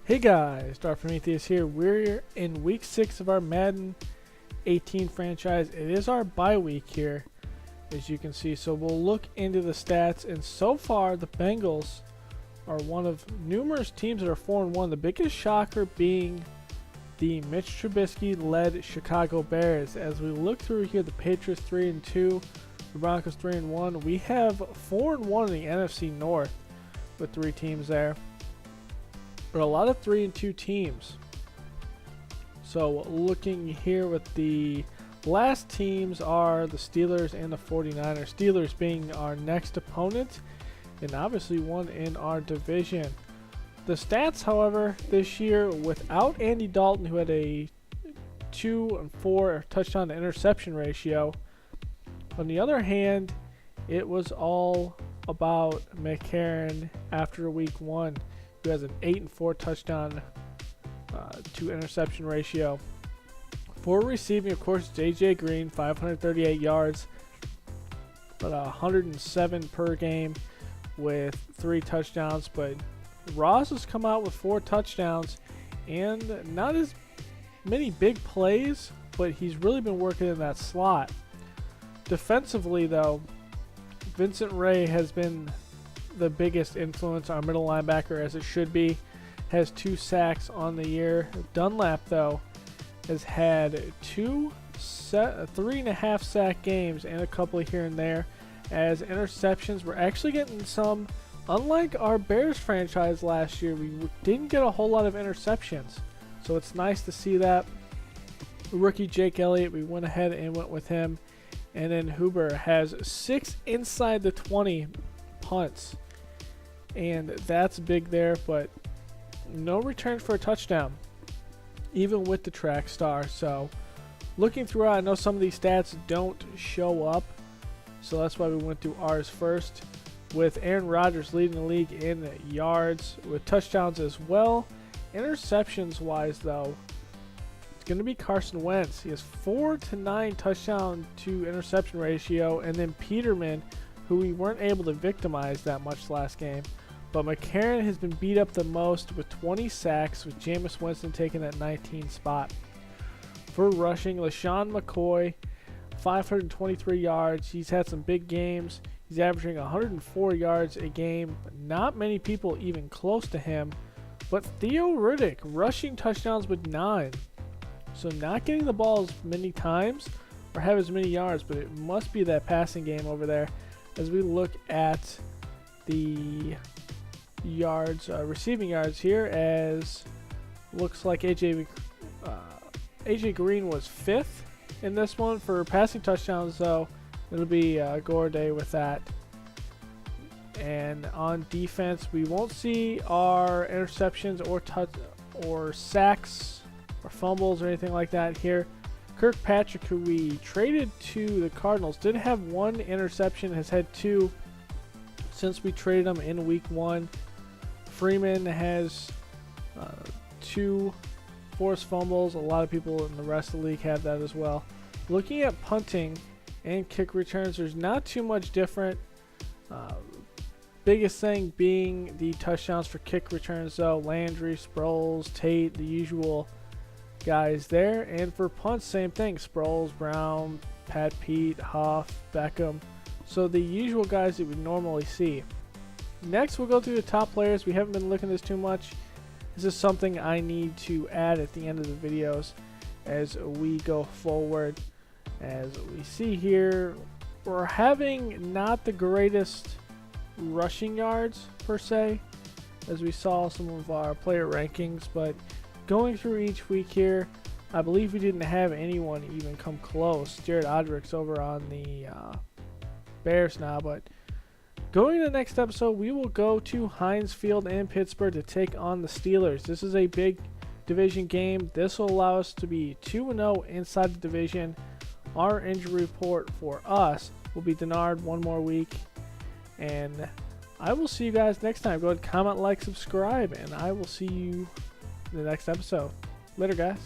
Hey guys, Dark Prometheus here. We're in week 6 of our Madden 18 franchise. It is our bye week here, as you can see. So we'll look into the stats, and so far the Bengals are one of numerous teams that are 4-1. The biggest shocker being the Mitch Trubisky-led Chicago Bears. As we look through here, the Patriots 3-2, the Broncos 3-1. We have 4-1 in the NFC North with 3 teams there. But a lot of 3-2 teams. So looking here with the last teams are the Steelers and the 49ers. Steelers being our next opponent, and obviously one in our division. The stats, however, this year without Andy Dalton, who had a 2-4 touchdown to interception ratio. On the other hand, it was all about McCarron after week 1. Who has an 8-4 touchdown to interception ratio. For receiving, of course, J.J. Green, 538 yards, but 107 per game with 3 touchdowns. But Ross has come out with 4 touchdowns and not as many big plays, but he's really been working in that slot. Defensively, though, Vincent Ray has been the biggest influence, our middle linebacker, as it should be. Has 2 sacks on the year. Dunlap, though, has had 3.5 sack games and a couple here and there. As interceptions, we're actually getting some. Unlike our Bears franchise last year, we didn't get a whole lot of interceptions, so it's nice to see that. Rookie Jake Elliott, we went ahead and went with him. And then Huber has 6 inside the 20 punts, and that's big there, but no return for a touchdown, even with the track star. So looking throughout, I know some of these stats don't show up, so that's why we went through ours first, with Aaron Rodgers leading the league in yards, with touchdowns as well. Interceptions wise, though, it's going to be Carson Wentz. He has 4-9 touchdown to interception ratio, and then Peterman, who we weren't able to victimize that much last game. But McCarron has been beat up the most with 20 sacks, with Jameis Winston taking that 19 spot. For rushing, LaShawn McCoy, 523 yards. He's had some big games. He's averaging 104 yards a game. Not many people even close to him. But Theo Riddick, rushing touchdowns with 9. So not getting the ball as many times or have as many yards, but it must be that passing game over there. As we look at the yards, receiving yards here, as looks like AJ Green was 5th in this one. For passing touchdowns, though, it'll be Gourday with that. And on defense, we won't see our interceptions or sacks or fumbles or anything like that here. Kirkpatrick, who we traded to the Cardinals, did have 1 interception, has had 2 since we traded him in week 1. Freeman has 2 forced fumbles. A lot of people in the rest of the league have that as well. Looking at punting and kick returns, there's not too much different. Biggest thing being the touchdowns for kick returns, though. Landry, Sproles, Tate, the usual guys there. And for punts, same thing. Sproles, Brown, Pat Pete, Huff, Beckham. So the usual guys that we normally see. Next, we'll go through the top players. We haven't been looking at this too much. This is something I need to add at the end of the videos as we go forward. As we see here, we're having not the greatest rushing yards per se, as we saw some of our player rankings, but going through each week here, I believe we didn't have anyone even come close. Jared Odrick's over on the Bears now, but going to the next episode, we will go to Heinz Field in Pittsburgh to take on the Steelers. This is a big division game. This will allow us to be 2-0 inside the division. Our injury report for us will be Denard 1 more week. And I will see you guys next time. Go ahead, comment, like, subscribe, and I will see you in the next episode. Later, guys.